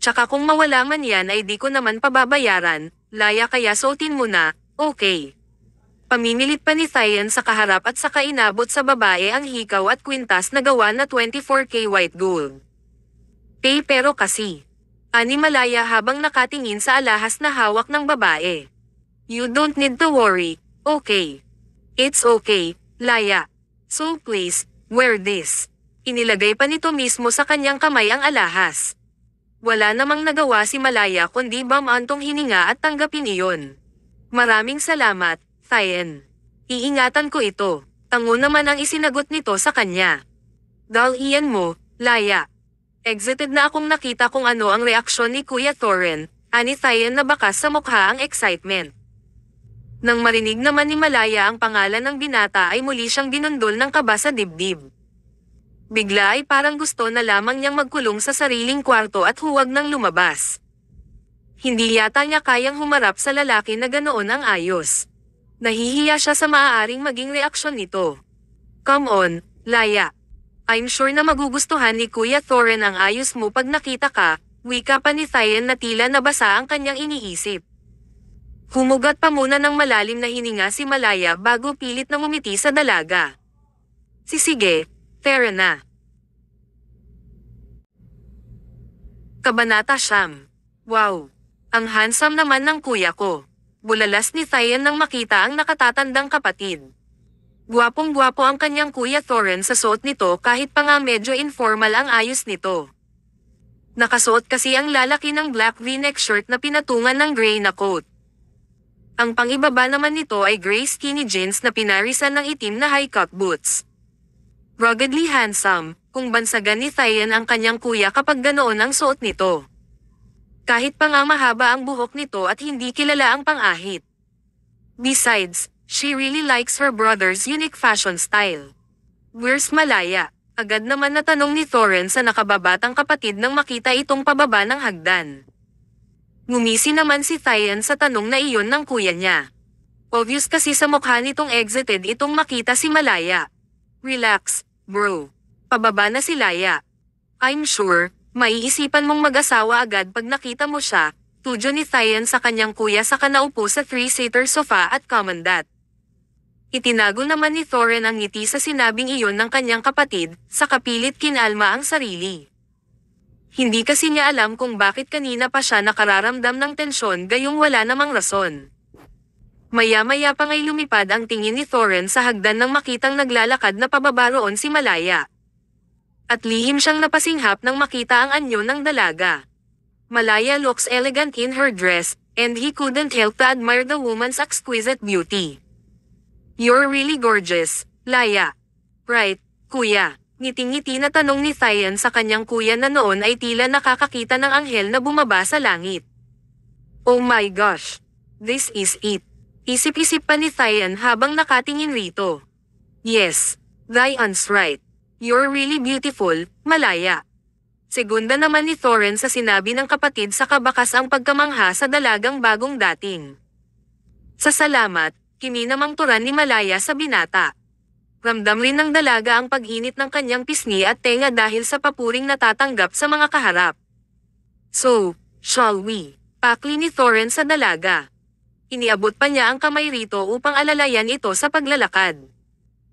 Tsaka kung mawala man yan ay di ko naman pababayaran, Laya kaya suotin mo na, okay. Pamimilit pa ni Thien sa kaharap at saka inabot sa babae ang hikaw at kwintas na gawa na 24K white gold. Pero kasi. Ani Malaya habang nakatingin sa alahas na hawak ng babae. You don't need to worry, okay. It's okay, Laya. So please, wear this. Inilagay pa nito mismo sa kanyang kamay ang alahas. Wala namang nagawa si Malaya kundi bumantong hininga at tanggapin iyon. Maraming salamat, Thien. Iingatan ko ito. Tango naman ang isinagot nito sa kanya. Dal-iyan mo, Laya. Exited na akong nakita kung ano ang reaksyon ni Kuya Thorin, ani Thien na bakas sa mukha ang excitement. Nang marinig naman ni Malaya ang pangalan ng binata ay muli siyang dinundol ng kaba sa dibdib. Bigla ay parang gusto na lamang niyang magkulong sa sariling kwarto at huwag nang lumabas. Hindi yata niya kayang humarap sa lalaki na ganoon ang ayos. Nahihiya siya sa maaaring maging reaksyon nito. Come on, Laya. I'm sure na magugustuhan ni Kuya Thorin ang ayos mo pag nakita ka, wika pa ni Thien na tila nabasa ang kanyang iniisip. Humugat pa muna ng malalim na hininga si Malaya bago pilit na ngumiti sa dalaga. Sige, tara na. Kabanata Siyam. Wow! Ang handsome naman ng kuya ko. Bulalas ni Thien nang makita ang nakatatandang kapatid. Gwapong-gwapo ang kanyang Kuya Thorin sa suot nito kahit pa nga medyo informal ang ayos nito. Nakasuot kasi ang lalaki ng black v-neck shirt na pinatungan ng gray na coat. Ang pangibaba naman nito ay gray skinny jeans na pinarisan ng itim na high-cut boots. Ruggedly handsome, kung bansagan ni Thien ang kanyang kuya kapag ganoon ang suot nito. Kahit pa nga mahaba ang buhok nito at hindi kilala ang pang-ahit. Besides, she really likes her brother's unique fashion style. Where's Malaya? Agad naman na tanong ni Thorin sa nakababatang kapatid nang makita itong pababa ng hagdan. Ngumisi naman si Thien sa tanong na iyon ng kuya niya. Obvious kasi sa mukha nitong exited itong makita si Malaya. Relax, bro. Pababa na si Laya. I'm sure, maiisipan mong mag-asawa agad pag nakita mo siya, tudyo ni Thien sa kanyang kuya sa kanaupo sa three-seater sofa at commandant. Itinago naman ni Thorin ang ngiti sa sinabing iyon ng kanyang kapatid, sa kapilit kinalma ang sarili. Hindi kasi niya alam kung bakit kanina pa siya nakararamdam ng tensyon gayong wala namang rason. Maya-maya pa ngay lumipad ang tingin ni Thorin sa hagdan nang makitang naglalakad na pababa roon si Malaya. At lihim siyang napasinghap nang makita ang anyo ng dalaga. Malaya looks elegant in her dress, and he couldn't help to admire the woman's exquisite beauty. You're really gorgeous, Laya. Right, kuya. Ngiting-ngiti na tanong ni Thien sa kanyang kuya na noon ay tila nakakakita ng anghel na bumaba sa langit. Oh my gosh! This is it. Isip-isip pa ni Thien habang nakatingin rito. Yes, Thyen's right. You're really beautiful, Malaya. Segunda naman ni Thorin sa sinabi ng kapatid sa kabakas ang pagkamangha sa dalagang bagong dating. Sa salamat, kimi namang turan ni Malaya sa binata. Ramdam rin ng dalaga ang pag-init ng kanyang pisngi at tenga dahil sa papuring natatanggap sa mga kaharap. So, shall we? Pakli ni Thoren sa dalaga. Iniabot pa niya ang kamay rito upang alalayan ito sa paglalakad.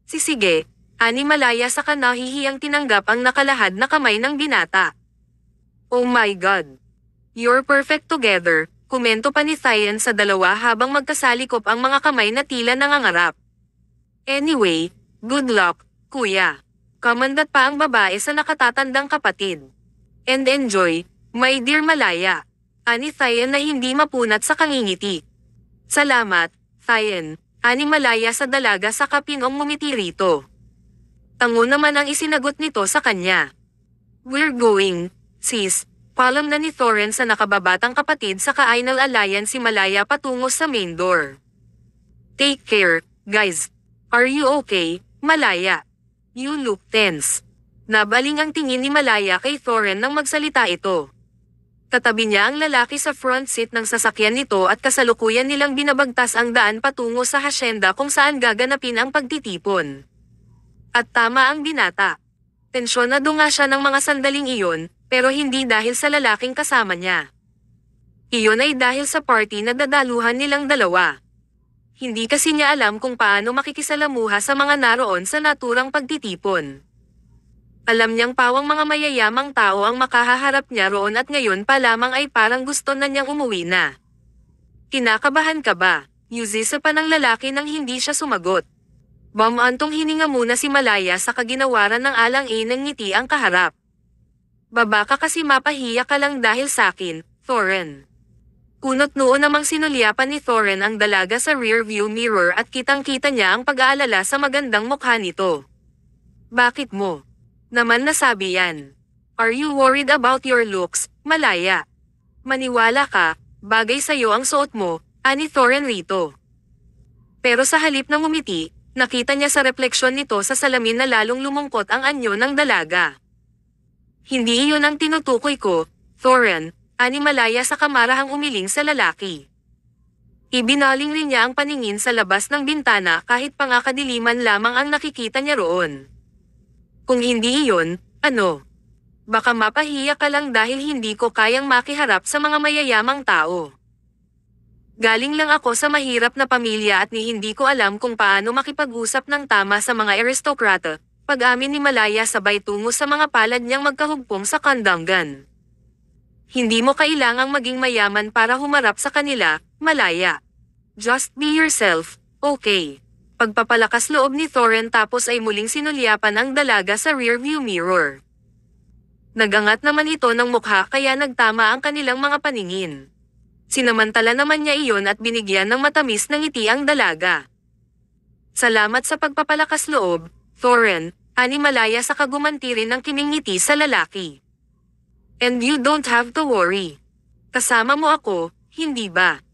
Sige, ani Malaya sa kanahihiyang tinanggap ang nakalahad na kamay ng binata. Oh my God! You're perfect together, komento pa ni Thien sa dalawa habang magkasalikop ang mga kamay na tila nangangarap. Anyway, good luck, kuya. Kamandat pa ang babae sa nakatatandang kapatid. And enjoy, my dear Malaya. Ani Thien na hindi mapunat sa kangingiti. Salamat, Thien. Ani Malaya sa dalaga sa kapinong ngumiti rito. Tango naman ang isinagot nito sa kanya. We're going, sis. Palam na ni Thoren sa nakababatang kapatid sa Kainal Alliance si Malaya patungo sa main door. Take care, guys. Are you okay, Malaya? You look tense. Nabaling ang tingin ni Malaya kay Thoren nang magsalita ito. Katabi niya ang lalaki sa front seat ng sasakyan nito at kasalukuyan nilang binabagtas ang daan patungo sa hasyenda kung saan gaganapin ang pagtitipon. At tama ang binata. Tensyonado nga siya ng mga sandaling iyon, pero hindi dahil sa lalaking kasama niya. Iyon ay dahil sa party na dadaluhan nilang dalawa. Hindi kasi niya alam kung paano makikisalamuha sa mga naroon sa naturang pagtitipon. Alam niyang pawang mga mayayamang tao ang makahaharap niya roon at ngayon pa lamang ay parang gusto na niyang umuwi na. Kinakabahan ka ba? Yuzisa pa ng lalaki nang hindi siya sumagot. Bamantong hininga muna si Malaya sa kaginawaran ng alang-inang ngiti ang kaharap. Baba ka kasi mapahiya ka lang dahil sakin, Thoren. Kunot noon namang sinulyapan ni Thoren ang dalaga sa rearview mirror at kitang-kita niya ang pag-aalala sa magandang mukha nito. Bakit mo naman nasabi yan? Are you worried about your looks, Malaya? Maniwala ka, bagay sa'yo ang suot mo, ani Thoren rito. Pero sa halip na ngumiti, nakita niya sa refleksyon nito sa salamin na lalong lumungkot ang anyo ng dalaga. Hindi iyon ang tinutukoy ko, Thoren. Ani Malaya sa kamarahang umiling sa lalaki. Ibinaling rin niya ang paningin sa labas ng bintana kahit pa nga kadiliman lamang ang nakikita niya roon. Kung hindi iyon, ano? Baka mapahiya ka lang dahil hindi ko kayang makiharap sa mga mayayamang tao. Galing lang ako sa mahirap na pamilya at hindi ko alam kung paano makipag-usap ng tama sa mga aristokrata, pag-amin ni Malaya sabay tungo sa mga palad niyang magkahugpong sa kandanggan. Hindi mo kailangang maging mayaman para humarap sa kanila, Malaya. Just be yourself, okay? Pagpapalakas loob ni Thoren tapos ay muling sinulyapan ang dalaga sa rearview mirror. Nagangat naman ito ng mukha kaya nagtama ang kanilang mga paningin. Sinamantala naman niya iyon at binigyan ng matamis na ngiti ang dalaga. Salamat sa pagpapalakas loob, Thoren, ani Malaya sa kagumanti rin ng kiming ngiti sa lalaki. And you don't have to worry. Kasama mo ako, hindi ba?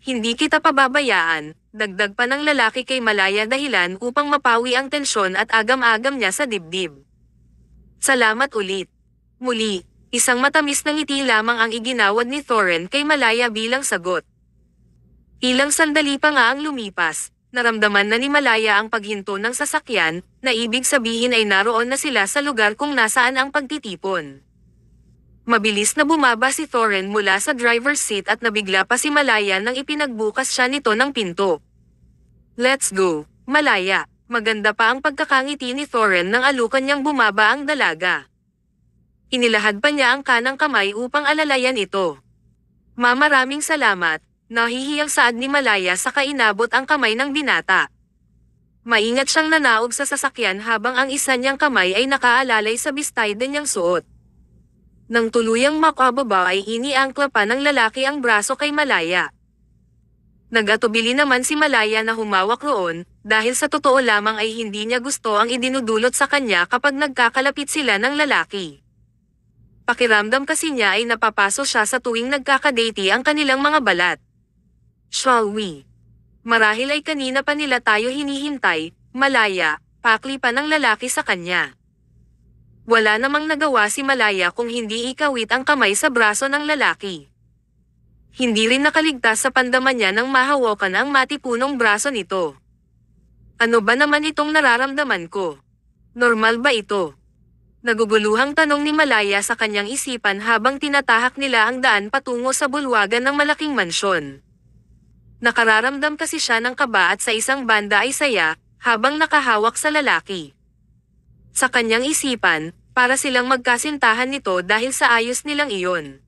Hindi kita pababayaan, dagdag pa ng lalaki kay Malaya dahilan upang mapawi ang tensyon at agam-agam niya sa dibdib. Salamat ulit. Muli, isang matamis na ngiti lamang ang iginawad ni Thoren kay Malaya bilang sagot. Ilang sandali pa nga ang lumipas, naramdaman na ni Malaya ang paghinto ng sasakyan, na ibig sabihin ay naroon na sila sa lugar kung nasaan ang pagtitipon. Mabilis na bumaba si Thoren mula sa driver's seat at nabigla pa si Malaya nang ipinagbukas siya nito ng pinto. Let's go, Malaya. Maganda pa ang pagkakangiti ni Thoren nang alukan niyang bumaba ang dalaga. Inilahad pa niya ang kanang kamay upang alalayan ito. Maraming salamat, nahihiyang saad ni Malaya sa kainabot ang kamay ng binata. Maingat siyang nanaog sa sasakyan habang ang isa niyang kamay ay nakaalalay sa bistayde niyang suot. Nang tuluyang makababa ay iniangkla pa ng lalaki ang braso kay Malaya. Nagatubili naman si Malaya na humawak roon, dahil sa totoo lamang ay hindi niya gusto ang idinudulot sa kanya kapag nagkakalapit sila ng lalaki. Pakiramdam kasi niya ay napapaso siya sa tuwing nagkakadate ang kanilang mga balat. Shall we? Marahil ay kanina pa nila tayo hinihintay, Malaya, pakli pa ng lalaki sa kanya. Wala namang nagawa si Malaya kung hindi ikawit ang kamay sa braso ng lalaki. Hindi rin nakaligtas sa pandaman niya nang mahawakan ang matipunong braso nito. Ano ba naman itong nararamdaman ko? Normal ba ito? Naguguluhang tanong ni Malaya sa kanyang isipan habang tinatahak nila ang daan patungo sa bulwagan ng malaking mansyon. Nakararamdam kasi siya ng kaba at sa isang banda ay saya, habang nakahawak sa lalaki. Sa kanyang isipan, para silang magkasintahan nito dahil sa ayos nilang iyon.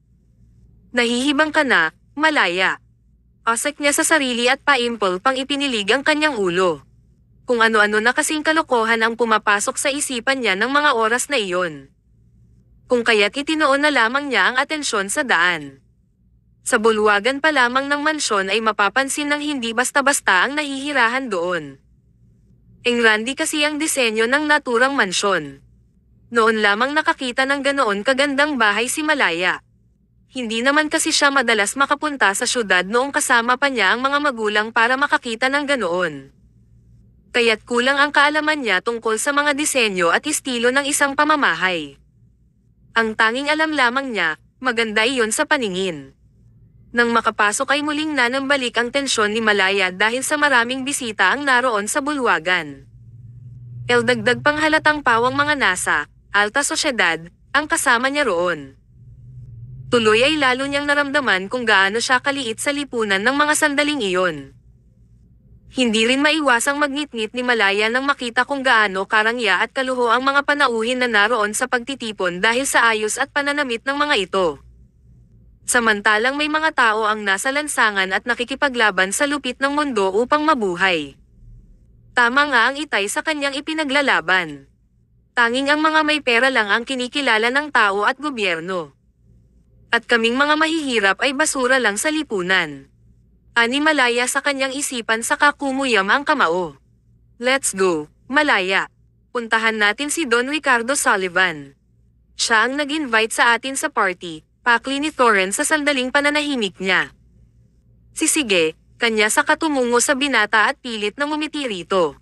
Nahihibang ka na, Malaya. Asak niya sa sarili at paimpol pang ipinilig ang kanyang ulo. Kung ano-ano na kasing kalokohan ang pumapasok sa isipan niya ng mga oras na iyon. Kung kaya't itinoon na lamang niya ang atensyon sa daan. Sa bulwagan pa lamang ng mansyon ay mapapansin ng hindi basta-basta ang nahihirahan doon. Engrandi kasi ang disenyo ng naturang mansyon. Noon lamang nakakita ng ganoon kagandang bahay si Malaya. Hindi naman kasi siya madalas makapunta sa syudad noong kasama pa niya ang mga magulang para makakita ng ganoon. Kaya't kulang ang kaalaman niya tungkol sa mga disenyo at estilo ng isang pamamahay. Ang tanging alam lamang niya, maganda iyon sa paningin. Nang makapasok ay muling nanambalik ang tensyon ni Malaya dahil sa maraming bisita ang naroon sa bulwagan. Dagdag pang halatang pawang mga nasa, alta sosyedad, ang kasama niya roon. Tuloy ay lalo niyang naramdaman kung gaano siya kaliit sa lipunan ng mga sandaling iyon. Hindi rin maiwasang magngit-ngit ni Malaya nang makita kung gaano karangya at kaluho ang mga panauhin na naroon sa pagtitipon dahil sa ayos at pananamit ng mga ito. Samantalang may mga tao ang nasa lansangan at nakikipaglaban sa lupit ng mundo upang mabuhay. Tama nga ang itay sa kanyang ipinaglalaban. Tanging ang mga may pera lang ang kinikilala ng tao at gobyerno. At kaming mga mahihirap ay basura lang sa lipunan. Ani Malaya sa kanyang isipan saka kumuyam ang kamao. Let's go, Malaya. Puntahan natin si Don Ricardo Sullivan. Siya ang nag-invite sa atin sa party, pakli ni Torrance sa sandaling pananahimik niya. Sige, kanya sa katumungo sa binata at pilit na ngumiti rito.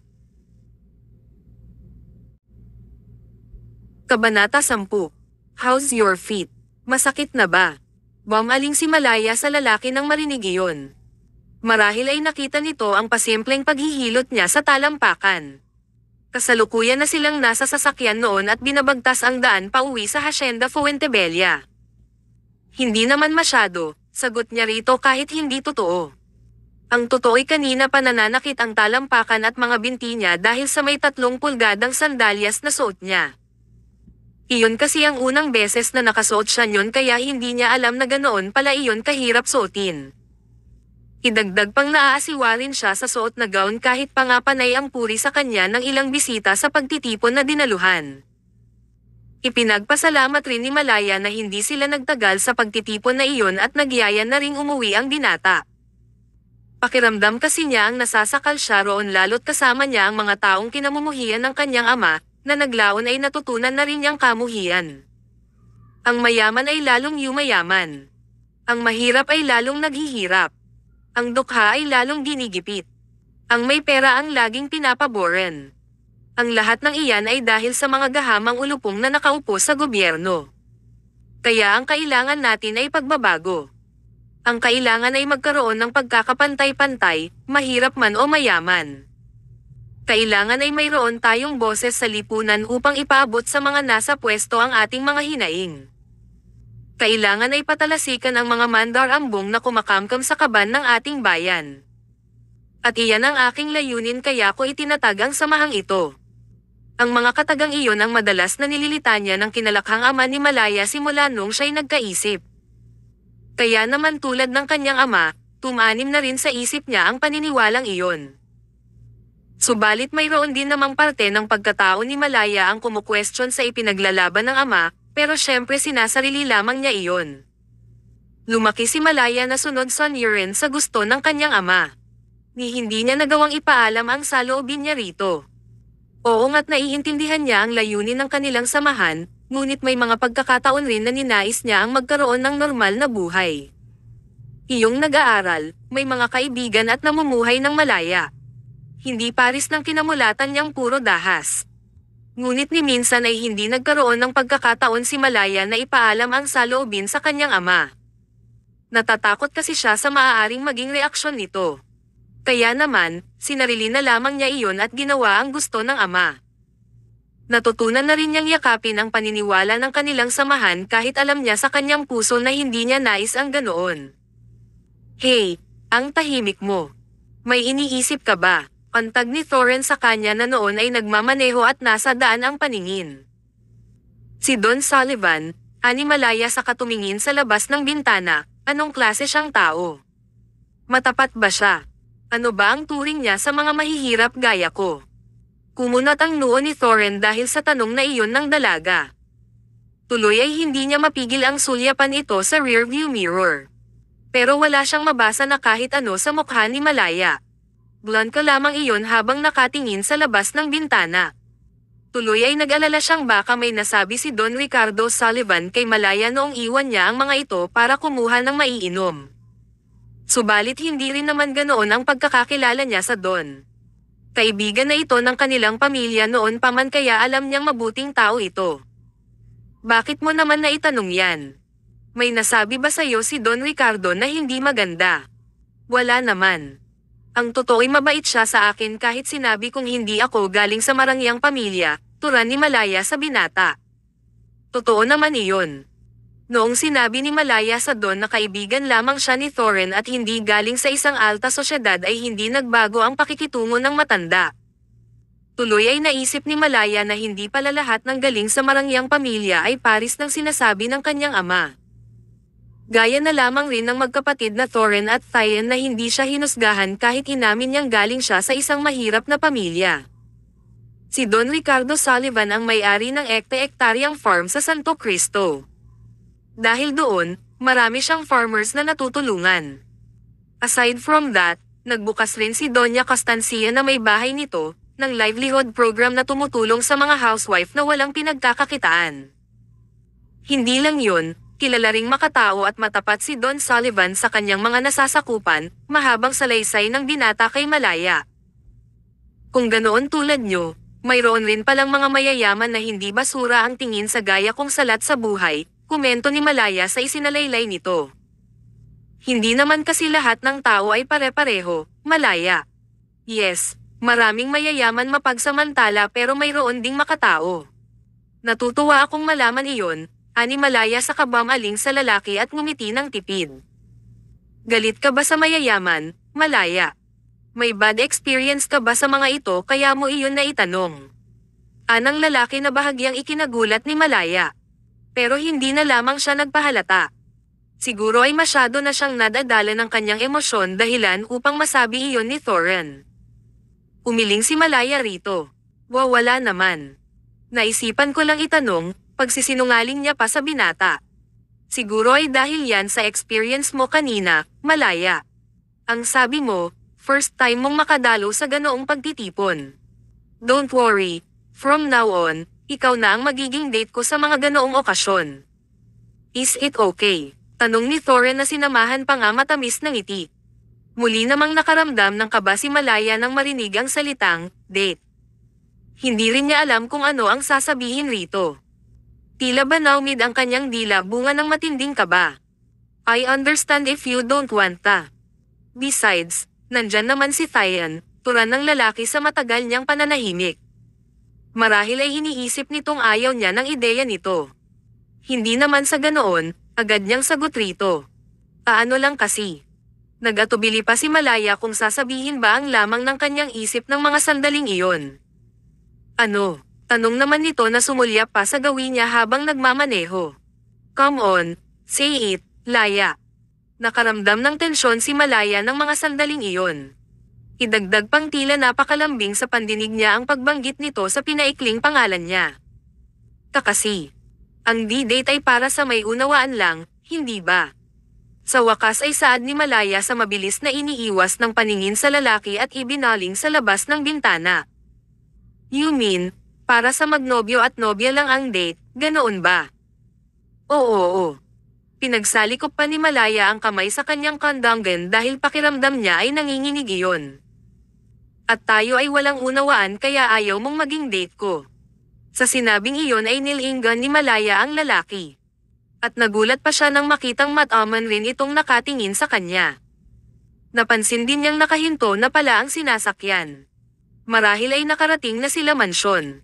Kabanata 10. How's your feet? Masakit na ba? Bumaling si Malaya sa lalaki nang marinig iyon. Marahil ay nakita nito ang pasimpleng paghihilot niya sa talampakan. Kasalukuyan na silang nasa sasakyan noon at binabagtas ang daan pauwi sa Hacienda Fuentebella. Hindi naman masyado, sagot niya rito kahit hindi totoo. Ang totoo'y kanina pa nananakit ang talampakan at mga binti niya dahil sa may 3 pulgadang sandalyas na suot niya. Iyon kasi ang unang beses na nakasuot siya niyon kaya hindi niya alam na ganoon pala iyon kahirap suotin. Idagdag pang naaasiwa rin siya sa suot na gown kahit pa nga panay ang puri sa kanya ng ilang bisita sa pagtitipon na dinaluhan. Ipinagpasalamat rin ni Malaya na hindi sila nagtagal sa pagtitipon na iyon at nagyaya na ring umuwi ang binata. Pakiramdam kasi niya ang nasasakal siya roon lalo't kasama niya ang mga taong kinamumuhian ng kanyang ama, na naglaon ay natutunan na rin niyang kamuhian. Ang mayaman ay lalong yumayaman. Ang mahirap ay lalong naghihirap. Ang dukha ay lalong ginigipit. Ang may pera ang laging pinapaboran. Ang lahat ng iyan ay dahil sa mga gahamang ulupong na nakaupo sa gobyerno. Kaya ang kailangan natin ay pagbabago. Ang kailangan ay magkaroon ng pagkakapantay-pantay, mahirap man o mayaman. Kailangan ay mayroon tayong boses sa lipunan upang ipaabot sa mga nasa pwesto ang ating mga hinaing. Kailangan ay patalasikan ang mga mandar-ambong na kumakamkam sa kaban ng ating bayan. At iyan ang aking layunin kaya ko itinatag ang samahang ito. Ang mga katagang iyon ang madalas na nililitanya ng kinalakhang ama ni Malaya simula nung siya'y nagkaisip. Kaya naman tulad ng kanyang ama, tumanim na rin sa isip niya ang paniniwalang iyon. Subalit mayroon din namang parte ng pagkatao ni Malaya ang kumukwestiyon sa ipinaglalaban ng ama, pero syempre sinasarili lamang niya iyon. Lumaki si Malaya na sunod rin sa gusto ng kanyang ama. Ni hindi niya nagawang ipaalam ang saloobin niya rito. Oo nga't naiintindihan niya ang layunin ng kanilang samahan, ngunit may mga pagkakataon rin na ninais niya ang magkaroon ng normal na buhay. Iyong nag-aaral, may mga kaibigan at namumuhay ng malaya. Hindi paris ng kinamulatan niyang puro dahas. Ngunit ni minsan ay hindi nagkaroon ng pagkakataon si Malaya na ipaalam ang saloobin sa kanyang ama. Natatakot kasi siya sa maaaring maging reaksyon nito. Kaya naman, sinarili na lamang niya iyon at ginawa ang gusto ng ama. Natutunan na rin niyang yakapin ang paniniwala ng kanilang samahan kahit alam niya sa kanyang puso na hindi niya nais ang ganoon. Hey, ang tahimik mo. May iniisip ka ba? Pantag ni Thoren sa kanya na noon ay nagmamaneho at nasa daan ang paningin. Si Don Sullivan, animalaya sa katumingin sa labas ng bintana, anong klase siyang tao? Matapat ba siya? Ano ba ang turing niya sa mga mahihirap gaya ko? Kumunat ang noo ni Thoren dahil sa tanong na iyon ng dalaga. Tuloy ay hindi niya mapigil ang sulyapan ito sa rearview mirror. Pero wala siyang mabasa na kahit ano sa mukha ni Malaya. Blunt ka lamang iyon habang nakatingin sa labas ng bintana. Tuloy ay nag-alala siyang baka may nasabi si Don Ricardo Sullivan kay Malaya noong iwan niya ang mga ito para kumuha ng maiinom. Subalit hindi rin naman ganoon ang pagkakakilala niya sa Don. Kaibigan na ito ng kanilang pamilya noon pa man kaya alam niyang mabuting tao ito. Bakit mo naman naitanong yan? May nasabi ba sa'yo si Don Ricardo na hindi maganda? Wala naman. Ang totoo'y mabait siya sa akin kahit sinabi kong hindi ako galing sa marangyang pamilya, turan ni Malaya sa binata. Totoo naman iyon. Noong sinabi ni Malaya sa Don na kaibigan lamang siya ni Thoren at hindi galing sa isang alta sosyedad ay hindi nagbago ang pakikitungo ng matanda. Tuloy ay naisip ni Malaya na hindi pala lahat ng galing sa marangyang pamilya ay paris ng sinasabi ng kanyang ama. Gaya na lamang rin ng magkapatid na Thoren at Thyen na hindi siya hinusgahan kahit inamin niyang galing siya sa isang mahirap na pamilya. Si Don Ricardo Sullivan ang may-ari ng ekte-ektaryang farm sa Santo Cristo. Dahil doon, marami siyang farmers na natutulungan. Aside from that, nagbukas rin si Doña Constancia na may bahay nito, ng livelihood program na tumutulong sa mga housewife na walang pinagkakakitaan. Hindi lang yun, kilala ring makatao at matapat si Don Sullivan sa kanyang mga nasasakupan, mahabang salaysay ng binata kay Malaya. Kung ganoon tulad nyo, mayroon rin palang mga mayayaman na hindi basura ang tingin sa gaya kong salat sa buhay, komento ni Malaya sa isinalaylay nito. Hindi naman kasi lahat ng tao ay pare-pareho, Malaya. Yes, maraming mayayaman mapagsamantala pero mayroon ding makatao. Natutuwa akong malaman iyon, ani Malaya sa kabamaling sa lalaki at ngumiti ng tipid. Galit ka ba sa mayayaman, Malaya? May bad experience ka ba sa mga ito kaya mo iyon na itanong? Anang lalaki na bahagyang ikinagulat ni Malaya. Pero hindi na lamang siya nagpahalata. Siguro ay masyado na siyang nadadala ng kanyang emosyon dahilan upang masabi iyon ni Thoren. Umiling si Malaya rito. Wala naman. Naisipan ko lang itanong, pagsisinungaling niya pa sa binata. Siguro ay dahil yan sa experience mo kanina, Malaya. Ang sabi mo, first time mong makadalo sa ganoong pagtitipon. Don't worry, from now on, ikaw na ang magiging date ko sa mga ganoong okasyon. Is it okay? Tanong ni Thoren na sinamahan pa nga matamis ng ngiti. Muli namang nakaramdam ng kaba si Malaya nang marinig ang salitang, date. Hindi rin niya alam kung ano ang sasabihin rito. Tila ba naumid ang kanyang dila bunga ng matinding kaba. I understand if you don't want ta. Besides, nandyan naman si Thyen, turan ng lalaki sa matagal niyang pananahimik. Marahil ay iniisip nitong ayaw niya ng ideya nito. Hindi naman sa ganoon, agad niyang sagot rito. Paano lang kasi? Nag-atubili pa si Malaya kung sasabihin ba ang lamang ng kanyang isip ng mga sandaling iyon. Ano? Tanong naman nito na sumulyap pa sa gawin niya habang nagmamaneho. Come on, say it, Laya. Nakaramdam ng tensyon si Malaya ng mga sandaling iyon. Idagdag pang tila napakalambing sa pandinig niya ang pagbanggit nito sa pinaikling pangalan niya. Kakasi. Ang D-date ay para sa may unawaan lang, hindi ba? Sa wakas ay saad ni Malaya sa mabilis na iniiwas ng paningin sa lalaki at ibinaling sa labas ng bintana. You mean, para sa magnobyo at nobya lang ang date, ganoon ba? Oo. Pinagsalikop pa ni Malaya ang kamay sa kanyang kandanggan dahil pakiramdam niya ay nanginginig iyon. At tayo ay walang unawaan kaya ayaw mong maging date ko. Sa sinabing iyon ay nilinggan ni Malaya ang lalaki. At nagulat pa siya nang makitang mataman rin itong nakatingin sa kanya. Napansin din niyang nakahinto na pala ang sinasakyan. Marahil ay nakarating na sila mansyon.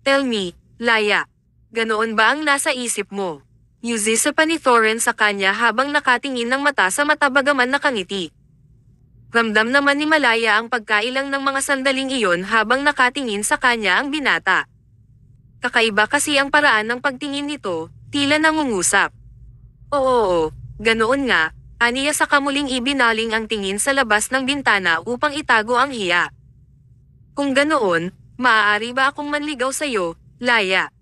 Tell me, Laya. Ganoon ba ang nasa isip mo? Yuzisa pa ni Thorin sa kanya habang nakatingin ng mata sa mata bagaman nakangiti. Ramdam naman ni Malaya ang pagkailang ng mga sandaling iyon habang nakatingin sa kanya ang binata. Kakaiba kasi ang paraan ng pagtingin nito, tila nangungusap. Oo, ganoon nga, aniya sa kamuling ibinaling ang tingin sa labas ng bintana upang itago ang hiya. Kung ganoon, maaari ba akong manligaw sa'yo, Laya?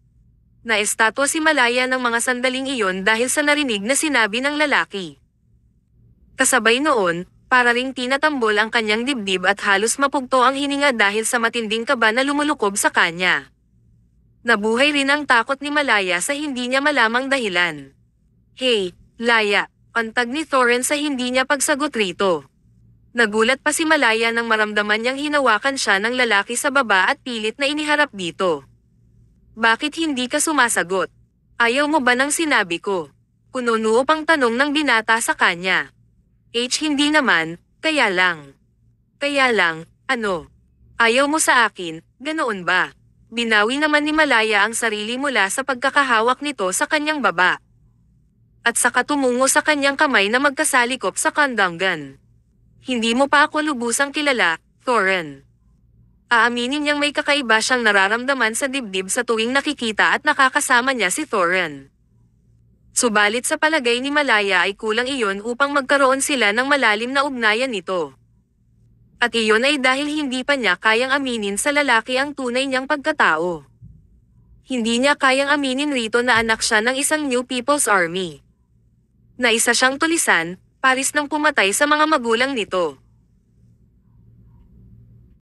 Naestatwa si Malaya ng mga sandaling iyon dahil sa narinig na sinabi ng lalaki. Kasabay noon, para ring tinatambol ang kanyang dibdib at halos mapugto ang hininga dahil sa matinding kaba na lumulukob sa kanya. Nabuhay rin ang takot ni Malaya sa hindi niya malamang dahilan. Hey, Laya, pantag ni Thorin sa hindi niya pagsagot rito. Nagulat pa si Malaya nang maramdaman niyang hinawakan siya ng lalaki sa baba at pilit na iniharap dito. Bakit hindi ka sumasagot? Ayaw mo ba ng sinabi ko? Puno-nuo pang tanong ng binata sa kanya. Hindi naman, kaya lang. Kaya lang, ano? Ayaw mo sa akin, ganoon ba? Binawi naman ni Malaya ang sarili mula sa pagkakahawak nito sa kanyang baba. At saka tumungo sa kanyang kamay na magkasalikop sa kandangan. Hindi mo pa ako lubusang kilala, Thorin. Aaminin niyang may kakaiba siyang nararamdaman sa dibdib sa tuwing nakikita at nakakasama niya si Thorin. Subalit sa palagay ni Malaya ay kulang iyon upang magkaroon sila ng malalim na ugnayan nito. At iyon ay dahil hindi pa niya kayang aminin sa lalaki ang tunay niyang pagkatao. Hindi niya kayang aminin rito na anak siya ng isang New People's Army. Na isa siyang tulisan, paris ng pumatay sa mga magulang nito.